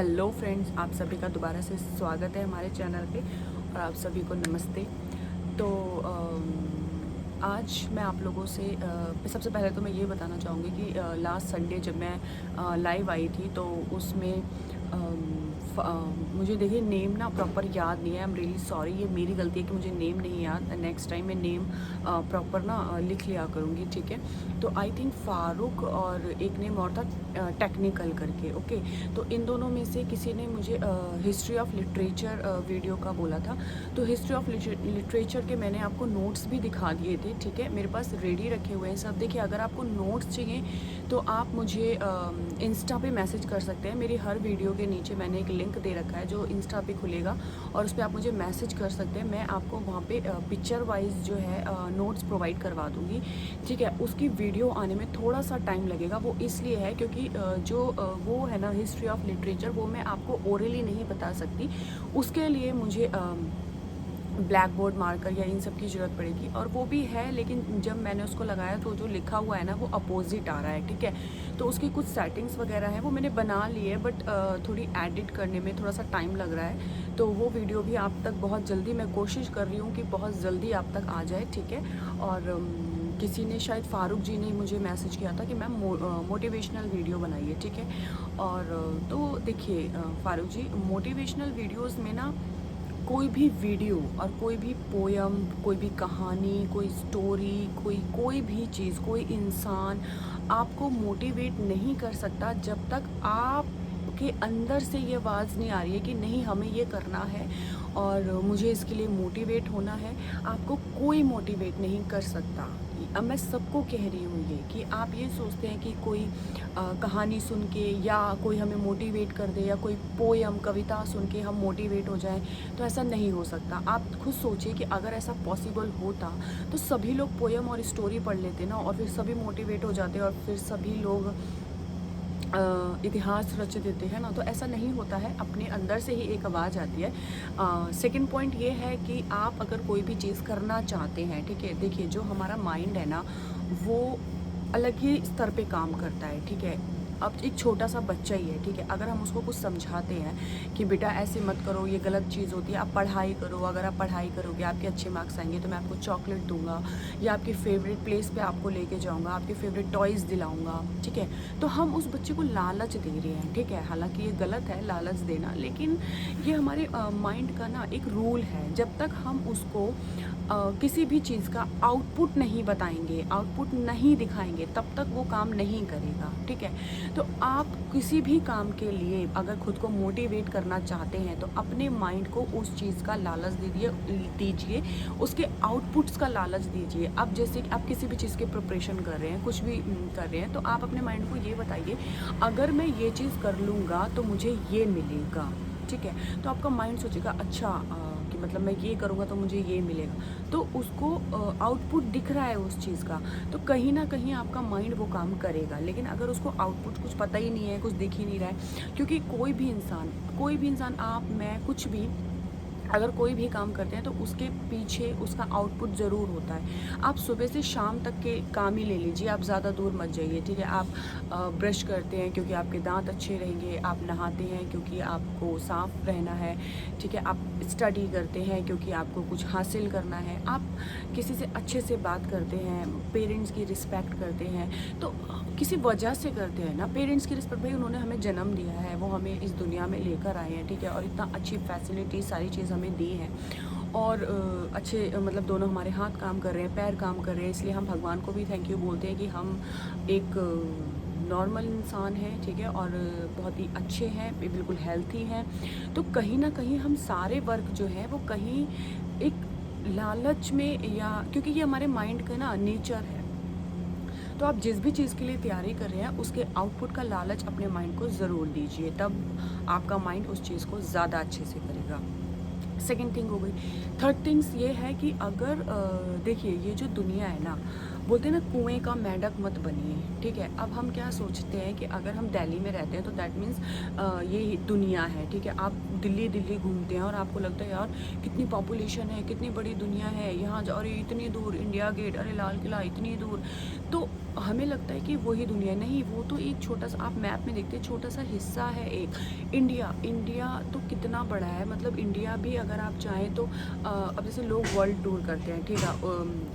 Hello friends, आप सभी का दोबारा से स्वागत है हमारे चैनल पे और आप सभी को नमस्ते। तो आज मैं आप लोगों से सबसे पहले तो मैं ये बताना चाहूँगी कि लास्ट संडे जब मैं लाइव आई थी तो उसमें मुझे देखिए नेम ना प्रॉपर याद नहीं है। आई एम रियली सॉरी, ये मेरी गलती है कि मुझे नेम नहीं याद। नेक्स्ट टाइम मैं नेम प्रॉपर ना लिख लिया करूँगी, ठीक है। तो आई थिंक फ़ारूक और एक नेम और था टेक्निकल करके, ओके। तो इन दोनों में से किसी ने मुझे हिस्ट्री ऑफ लिटरेचर वीडियो का बोला था। तो हिस्ट्री ऑफ लिटरेचर के मैंने आपको नोट्स भी दिखा दिए थे, ठीक है। मेरे पास रेडी रखे हुए हैं सब। देखिए, अगर आपको नोट्स चाहिए तो आप मुझे इंस्टा पे मैसेज कर सकते हैं। मेरी हर वीडियो के नीचे मैंने एक लिंक दे रखा है जो इंस्टा पे खुलेगा और उस पर आप मुझे मैसेज कर सकते हैं। मैं आपको वहाँ पे पिक्चर वाइज जो है नोट्स प्रोवाइड करवा दूँगी, ठीक है। उसकी वीडियो आने में थोड़ा सा टाइम लगेगा, वो इसलिए है क्योंकि वो है ना हिस्ट्री ऑफ लिटरेचर, वो मैं आपको ओरली नहीं बता सकती। उसके लिए मुझे ब्लैक बोर्ड मार्कर या इन सब की ज़रूरत पड़ेगी, और वो भी है, लेकिन जब मैंने उसको लगाया तो जो लिखा हुआ है ना वो अपोजिट आ रहा है, ठीक है। तो उसकी कुछ सेटिंग्स वगैरह हैं वो मैंने बना ली है, बट थोड़ी एडिट करने में थोड़ा सा टाइम लग रहा है। तो वो वीडियो भी आप तक बहुत जल्दी, मैं कोशिश कर रही हूँ कि बहुत जल्दी आप तक आ जाए, ठीक है। और किसी ने, शायद फ़ारूक जी ने मुझे मैसेज किया था कि मैम मोटिवेशनल वीडियो बनाइए, ठीक है। और तो देखिए फ़ारूक जी, मोटिवेशनल वीडियोस में ना कोई भी वीडियो और कोई भी पोयम, कोई भी कहानी, कोई स्टोरी, कोई भी चीज़, कोई इंसान आपको मोटिवेट नहीं कर सकता जब तक आप के अंदर से ये आवाज़ नहीं आ रही है कि नहीं, हमें ये करना है और मुझे इसके लिए मोटिवेट होना है। आपको कोई मोटिवेट नहीं कर सकता। अब मैं सबको कह रही हूँ ये कि आप ये सोचते हैं कि कोई कहानी सुन के या कोई हमें मोटिवेट कर दे या कोई पोयम, कविता सुन के हम मोटिवेट हो जाएं, तो ऐसा नहीं हो सकता। आप खुद सोचिए कि अगर ऐसा पॉसिबल होता तो सभी लोग पोयम और स्टोरी पढ़ लेते ना, और फिर सभी मोटिवेट हो जाते और फिर सभी लोग इतिहास रच देते हैं ना। तो ऐसा नहीं होता है, अपने अंदर से ही एक आवाज़ आती है। सेकंड पॉइंट ये है कि आप अगर कोई भी चीज़ करना चाहते हैं, ठीक है। देखिए, जो हमारा माइंड है ना वो अलग ही स्तर पे काम करता है, ठीक है। अब एक छोटा सा बच्चा ही है, ठीक है। अगर हम उसको कुछ समझाते हैं कि बेटा ऐसे मत करो, ये गलत चीज़ होती है, आप पढ़ाई करो, अगर आप पढ़ाई करोगे आपके अच्छे मार्क्स आएंगे तो मैं आपको चॉकलेट दूंगा या आपकी फेवरेट प्लेस पे आपको लेके जाऊंगा, आपके फेवरेट टॉयज़ दिलाऊंगा, ठीक है। तो हम उस बच्चे को लालच दे रहे हैं, ठीक है। हालांकि ये गलत है लालच देना, लेकिन ये हमारे माइंड का ना एक रूल है। जब तक हम उसको किसी भी चीज़ का आउटपुट नहीं बताएंगे, आउटपुट नहीं दिखाएंगे, तब तक वो काम नहीं करेगा, ठीक है। तो आप किसी भी काम के लिए अगर खुद को मोटिवेट करना चाहते हैं तो अपने माइंड को उस चीज़ का लालच दीजिए, उसके आउटपुट्स का लालच दीजिए। अब जैसे कि आप किसी भी चीज़ के प्रिपरेशन कर रहे हैं, कुछ भी कर रहे हैं, तो आप अपने माइंड को ये बताइए, अगर मैं ये चीज़ कर लूँगा तो मुझे ये मिलेगा, ठीक है। तो आपका माइंड सोचेगा अच्छा कि मतलब मैं ये करूँगा तो मुझे ये मिलेगा, तो उसको आउटपुट दिख रहा है उस चीज़ का, तो कहीं ना कहीं आपका माइंड वो काम करेगा। लेकिन अगर उसको आउटपुट कुछ पता ही नहीं है, कुछ दिख ही नहीं रहा है, क्योंकि कोई भी इंसान, आप, मैं, कुछ भी अगर कोई भी काम करते हैं तो उसके पीछे उसका आउटपुट ज़रूर होता है। आप सुबह से शाम तक के काम ही ले लीजिए, आप ज़्यादा दूर मत जाइए, ठीक है। आप ब्रश करते हैं क्योंकि आपके दांत अच्छे रहेंगे, आप नहाते हैं क्योंकि आपको साफ़ रहना है, ठीक है। आप स्टडी करते हैं क्योंकि आपको कुछ हासिल करना है, आप किसी से अच्छे से बात करते हैं, पेरेंट्स की रिस्पेक्ट करते हैं, तो किसी वजह से करते हैं ना। पेरेंट्स की रिस्पेक्ट, भाई उन्होंने हमें जन्म दिया है, वो हमें इस दुनिया में लेकर आए हैं, ठीक है। और इतना अच्छी फैसिलिटी, सारी चीज़ हमें दी है, और अच्छे मतलब दोनों हमारे हाथ काम कर रहे हैं, पैर काम कर रहे हैं, इसलिए हम भगवान को भी थैंक यू बोलते हैं कि हम एक नॉर्मल इंसान हैं, ठीक है। और बहुत ही अच्छे हैं, बिल्कुल हेल्थी हैं। तो कहीं ना कहीं हम सारे वर्क जो है वो कहीं एक लालच में, या क्योंकि ये हमारे माइंड का ना नेचर है। तो आप जिस भी चीज़ के लिए तैयारी कर रहे हैं उसके आउटपुट का लालच अपने माइंड को ज़रूर दीजिए, तब आपका माइंड उस चीज़ को ज़्यादा अच्छे से करेगा। सेकेंड थिंग हो गई। थर्ड थिंग्स ये है कि अगर देखिए, ये जो दुनिया है ना बोलते हैं ना, कुएं का मेंढक मत बनिए, ठीक है। अब हम क्या सोचते हैं कि अगर हम दिल्ली में रहते हैं तो दैट मीन्स ये दुनिया है, ठीक है। आप दिल्ली दिल्ली घूमते हैं और आपको लगता है यार कितनी पॉपुलेशन है, कितनी बड़ी दुनिया है, यहाँ जा, अरे इतनी दूर इंडिया गेट, अरे लाल किला इतनी दूर। तो हमें लगता है कि वही दुनिया, नहीं, वो तो एक छोटा सा, आप मैप में देखते हैं, छोटा सा हिस्सा है एक। इंडिया तो कितना बड़ा है, मतलब इंडिया भी अगर आप चाहें तो अब जैसे लोग वर्ल्ड टूर करते हैं, ठीक है,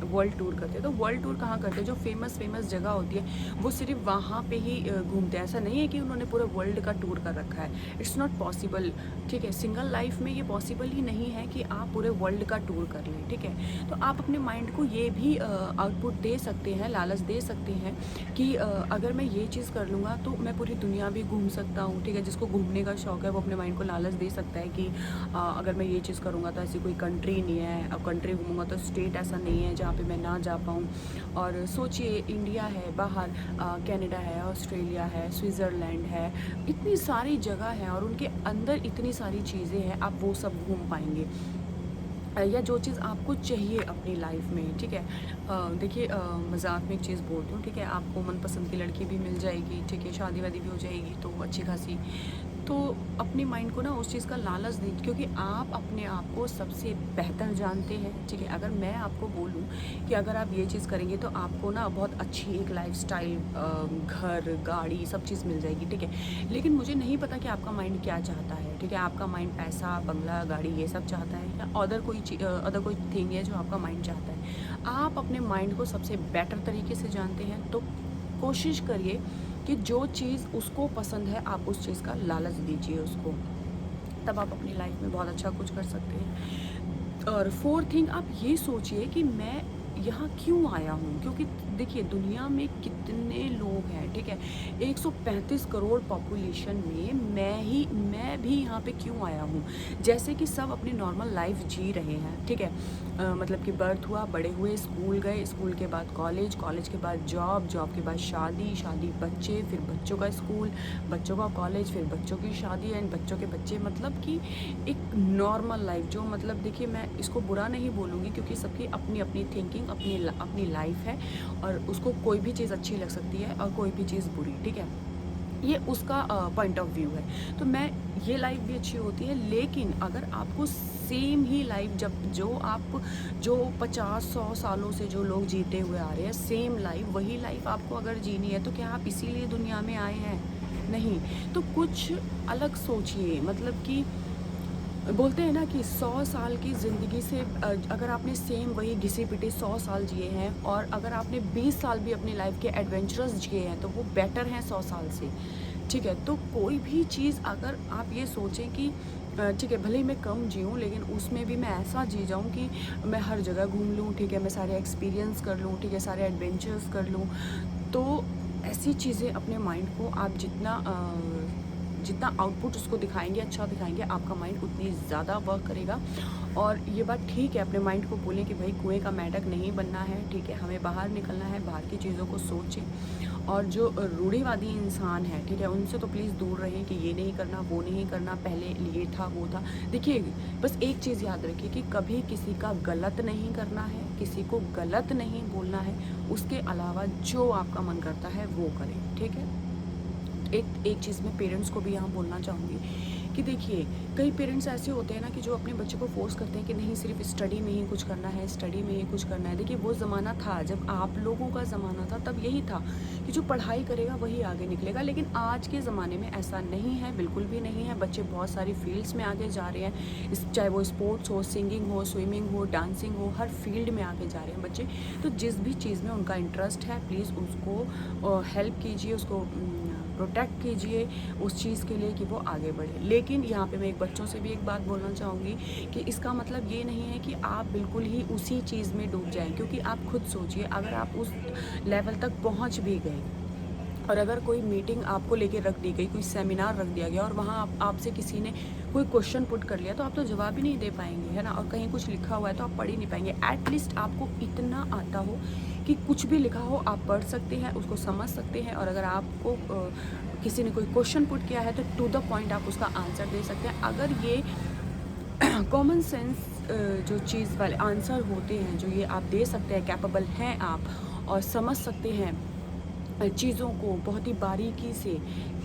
वर्ल्ड टूर करते हैं, तो वर्ल्ड टूर कहाँ करते हैं, जो फेमस जगह होती है वो सिर्फ वहाँ पे ही घूमते हैं। ऐसा नहीं है कि उन्होंने पूरे वर्ल्ड का टूर कर रखा है, इट्स नॉट पॉसिबल, ठीक है। सिंगल लाइफ में ये पॉसिबल ही नहीं है कि आप पूरे वर्ल्ड का टूर कर लें, ठीक है। तो आप अपने माइंड को ये भी आउटपुट दे सकते हैं, लालच दे सकते हैं कि अगर मैं ये चीज़ कर लूँगा तो मैं पूरी दुनिया भी घूम सकता हूँ, ठीक है। जिसको घूमने का शौक़ है वो अपने माइंड को लालच दे सकता है कि अगर मैं ये चीज़ करूँगा तो ऐसी कोई कंट्री नहीं है, अब कंट्री घूमूंगा तो स्टेट ऐसा नहीं है जहाँ पे मैं ना जा पाऊँ। और सोचिए, इंडिया है, बाहर कनाडा है, ऑस्ट्रेलिया है, स्विट्ज़रलैंड है, इतनी सारी जगह है और उनके अंदर इतनी सारी चीज़ें हैं, आप वो सब घूम पाएंगे। या जो चीज़ आपको चाहिए अपनी लाइफ में, ठीक है। देखिए, मजाक में एक चीज़ बोलती हूँ, ठीक है, आपको मनपसंद की लड़की भी मिल जाएगी, ठीक है, शादी वादी भी हो जाएगी तो अच्छी खासी। तो अपने माइंड को ना उस चीज़ का लालच दीजिए, क्योंकि आप अपने आप को सबसे बेहतर जानते हैं, ठीक है। अगर मैं आपको बोलूँ कि अगर आप ये चीज़ करेंगे तो आपको ना बहुत अच्छी एक लाइफस्टाइल, घर, गाड़ी, सब चीज़ मिल जाएगी, ठीक है। लेकिन मुझे नहीं पता कि आपका माइंड क्या चाहता है, ठीक है। आपका माइंड पैसा, बंगला, गाड़ी ये सब चाहता है, या अदर कोई थिंग है जो आपका माइंड चाहता है। आप अपने माइंड को सबसे बेटर तरीके से जानते हैं, तो कोशिश करिए कि जो चीज़ उसको पसंद है आप उस चीज़ का लालच दीजिए उसको, तब आप अपनी लाइफ में बहुत अच्छा कुछ कर सकते हैं। और फोर्थ थिंग, आप ये सोचिए कि मैं यहाँ क्यों आया हूँ, क्योंकि देखिए दुनिया में कितने लोग हैं, ठीक है। 135 करोड़ पॉपुलेशन में मैं भी यहाँ पे क्यों आया हूँ। जैसे कि सब अपनी नॉर्मल लाइफ जी रहे हैं, ठीक है। मतलब कि बर्थ हुआ, बड़े हुए, स्कूल गए, स्कूल के बाद कॉलेज, कॉलेज के बाद जॉब, जॉब के बाद शादी, शादी बच्चे, फिर बच्चों का स्कूल, बच्चों का कॉलेज, फिर बच्चों की शादी एंड बच्चों के बच्चे। मतलब कि एक नॉर्मल लाइफ, जो मतलब देखिए मैं इसको बुरा नहीं बोलूँगी, क्योंकि सबकी अपनी अपनी थिंकिंग, अपनी लाइफ है और उसको कोई भी चीज़ अच्छी लग सकती है और कोई भी चीज़ बुरी, ठीक है। ये उसका पॉइंट ऑफ व्यू है। तो मैं, ये लाइफ भी अच्छी होती है, लेकिन अगर आपको सेम ही लाइफ, जो 50-100 सालों से जो लोग जीते हुए आ रहे हैं, सेम लाइफ, वही लाइफ आपको अगर जीनी है तो क्या आप इसीलिए दुनिया में आए हैं? नहीं। तो कुछ अलग सोचिए, मतलब कि बोलते हैं ना कि 100 साल की ज़िंदगी से अगर आपने सेम वही घिसे पिटे 100 साल जिए हैं, और अगर आपने 20 साल भी अपनी लाइफ के एडवेंचरस जिए हैं, तो वो बेटर हैं 100 साल से, ठीक है। तो कोई भी चीज़ अगर आप ये सोचें कि ठीक है, भले ही मैं कम जीऊँ लेकिन उसमें भी मैं ऐसा जी जाऊँ कि मैं हर जगह घूम लूँ, ठीक है, मैं सारे एक्सपीरियंस कर लूँ, ठीक है, सारे एडवेंचर्स कर लूँ। तो ऐसी चीज़ें अपने माइंड को आप जितना आउटपुट उसको दिखाएंगे, अच्छा दिखाएंगे, आपका माइंड उतनी ज़्यादा वर्क करेगा। और ये बात ठीक है, अपने माइंड को बोलें कि भाई कुएं का मेंढक नहीं बनना है, ठीक है, हमें बाहर निकलना है, बाहर की चीज़ों को सोचें। और जो रूढ़िवादी इंसान है, ठीक है, उनसे तो प्लीज़ दूर रहें कि ये नहीं करना, वो नहीं करना, पहले ये था, वो था। देखिए, बस एक चीज़ याद रखिए कि कभी किसी का गलत नहीं करना है, किसी को गलत नहीं बोलना है, उसके अलावा जो आपका मन करता है वो करें, ठीक है। एक चीज़ मैं पेरेंट्स को भी यहाँ बोलना चाहूँगी कि देखिए, कई पेरेंट्स ऐसे होते हैं ना कि जो अपने बच्चे को फोर्स करते हैं कि नहीं, सिर्फ स्टडी में ही कुछ करना है, स्टडी में ही कुछ करना है। देखिए, वो ज़माना था, जब आप लोगों का ज़माना था, तब यही था कि जो पढ़ाई करेगा वही आगे निकलेगा। लेकिन आज के ज़माने में ऐसा नहीं है, बिल्कुल भी नहीं है। बच्चे बहुत सारी फील्ड्स में आगे जा रहे हैं, चाहे वो स्पोर्ट्स हो, सिंगिंग हो, स्विमिंग हो, डांसिंग हो, हर फील्ड में आगे जा रहे हैं बच्चे। तो जिस भी चीज़ में उनका इंटरेस्ट है, प्लीज़ उसको हेल्प कीजिए, उसको प्रोटेक्ट कीजिए उस चीज़ के लिए कि वो आगे बढ़े। लेकिन यहाँ पे मैं एक बच्चों से भी एक बात बोलना चाहूँगी कि इसका मतलब ये नहीं है कि आप बिल्कुल ही उसी चीज़ में डूब जाएं, क्योंकि आप खुद सोचिए, अगर आप उस लेवल तक पहुँच भी गए और अगर कोई मीटिंग आपको लेके रख दी गई, कोई सेमिनार रख दिया गया और वहाँ आपसे किसी ने कोई क्वेश्चन पुट कर लिया, तो आप तो जवाब ही नहीं दे पाएंगे, है ना। और कहीं कुछ लिखा हुआ है तो आप पढ़ ही नहीं पाएंगे। एटलीस्ट आपको इतना आता हो कि कुछ भी लिखा हो आप पढ़ सकते हैं, उसको समझ सकते हैं। और अगर आपको किसी ने कोई क्वेश्चन पुट किया है तो टू द पॉइंट आप उसका आंसर दे सकते हैं। अगर ये कॉमन सेंस जो चीज़ वाले आंसर होते हैं, जो ये आप दे सकते हैं, कैपेबल हैं आप, और समझ सकते हैं चीज़ों को बहुत ही बारीकी से,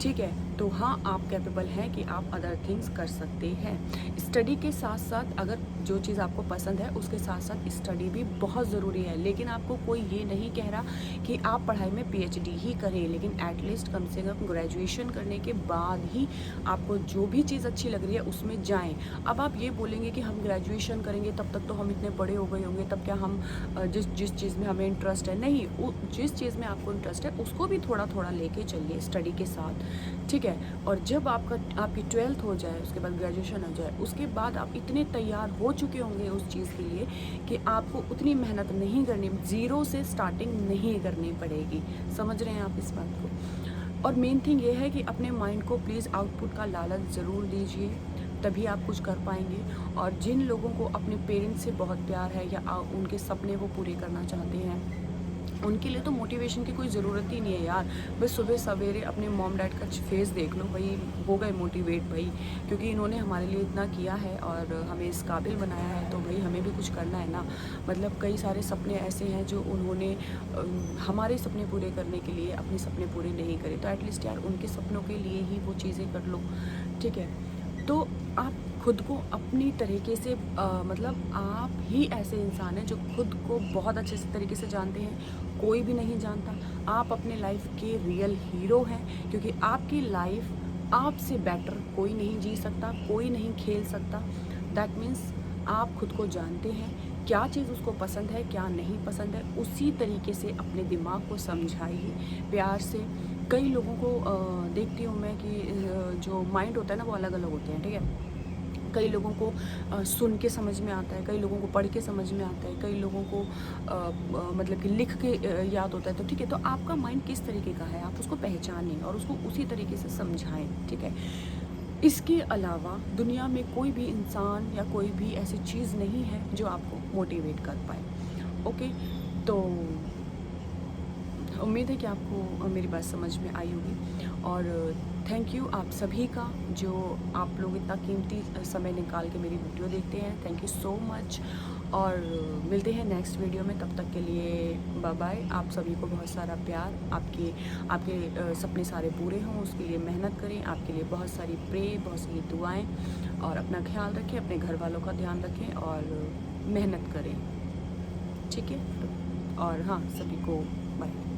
ठीक है, तो हाँ, आप कैपेबल हैं कि आप अदर थिंग्स कर सकते हैं। स्टडी के साथ साथ अगर जो चीज़ आपको पसंद है उसके साथ साथ स्टडी भी बहुत ज़रूरी है, लेकिन आपको कोई ये नहीं कह रहा कि आप पढ़ाई में पीएचडी ही करें, लेकिन एटलीस्ट कम से कम ग्रेजुएशन करने के बाद ही आपको जो भी चीज़ अच्छी लग रही है उसमें जाएं। अब आप ये बोलेंगे कि हम ग्रेजुएशन करेंगे तब तक तो हम इतने बड़े हो गए होंगे, तब क्या हम जिस जिस चीज़ में हमें इंटरेस्ट है, नहीं, जिस चीज़ में आपको इंटरेस्ट है उसको भी थोड़ा थोड़ा लेके चलिए स्टडी के साथ, ठीक है। और जब आपकी 12th हो जाए, उसके बाद ग्रेजुएशन हो जाए, उसके बाद आप इतने तैयार हो चुके होंगे उस चीज़ के लिए कि आपको उतनी मेहनत नहीं करनी, ज़ीरो से स्टार्टिंग नहीं करनी पड़ेगी। समझ रहे हैं आप इस बात को? और मेन थिंग ये है कि अपने माइंड को प्लीज़ आउटपुट का लालच ज़रूर दीजिए, तभी आप कुछ कर पाएंगे। और जिन लोगों को अपने पेरेंट्स से बहुत प्यार है या उनके सपने वो पूरे करना चाहते हैं, उनके लिए तो मोटिवेशन की कोई ज़रूरत ही नहीं है यार। बस सुबह सवेरे अपने मॉम डैड का फेस देख लो, भाई हो गए मोटिवेट भाई, क्योंकि इन्होंने हमारे लिए इतना किया है और हमें इस काबिल बनाया है, तो भाई हमें भी कुछ करना है ना। मतलब कई सारे सपने ऐसे हैं जो उन्होंने हमारे सपने पूरे करने के लिए अपने सपने पूरे नहीं करे, तो एटलीस्ट यार उनके सपनों के लिए ही वो चीज़ें कर लो, ठीक है। तो आप खुद को अपनी तरीके से मतलब आप ही ऐसे इंसान हैं जो खुद को बहुत अच्छे से तरीके से जानते हैं, कोई भी नहीं जानता। आप अपने लाइफ के रियल हीरो हैं, क्योंकि आपकी लाइफ आपसे बेटर कोई नहीं जी सकता, कोई नहीं खेल सकता। दैट मीन्स आप खुद को जानते हैं, क्या चीज़ उसको पसंद है क्या नहीं पसंद है, उसी तरीके से अपने दिमाग को समझाइए प्यार से। कई लोगों को देखती हूँ मैं कि जो माइंड होता है ना वो अलग अलग होते हैं, ठीक है। कई लोगों को सुन के समझ में आता है, कई लोगों को पढ़ के समझ में आता है, कई लोगों को मतलब कि लिख के याद होता है। तो ठीक है, तो आपका माइंड किस तरीके का है आप उसको पहचानें और उसको उसी तरीके से समझाएं, ठीक है। इसके अलावा दुनिया में कोई भी इंसान या कोई भी ऐसी चीज़ नहीं है जो आपको मोटिवेट कर पाए। ओके, तो उम्मीद है कि आपको मेरी बात समझ में आई होगी। और थैंक यू आप सभी का, जो आप लोग इतना कीमती समय निकाल के मेरी वीडियो देखते हैं। थैंक यू सो मच, और मिलते हैं नेक्स्ट वीडियो में। तब तक के लिए बाय बाय। आप सभी को बहुत सारा प्यार, आपके सपने सारे पूरे हों उसके लिए मेहनत करें, आपके लिए बहुत सारी प्रे, बहुत सारी दुआएं, और अपना ख्याल रखें, अपने घर वालों का ध्यान रखें और मेहनत करें, ठीक है। और हाँ, सभी को बाय।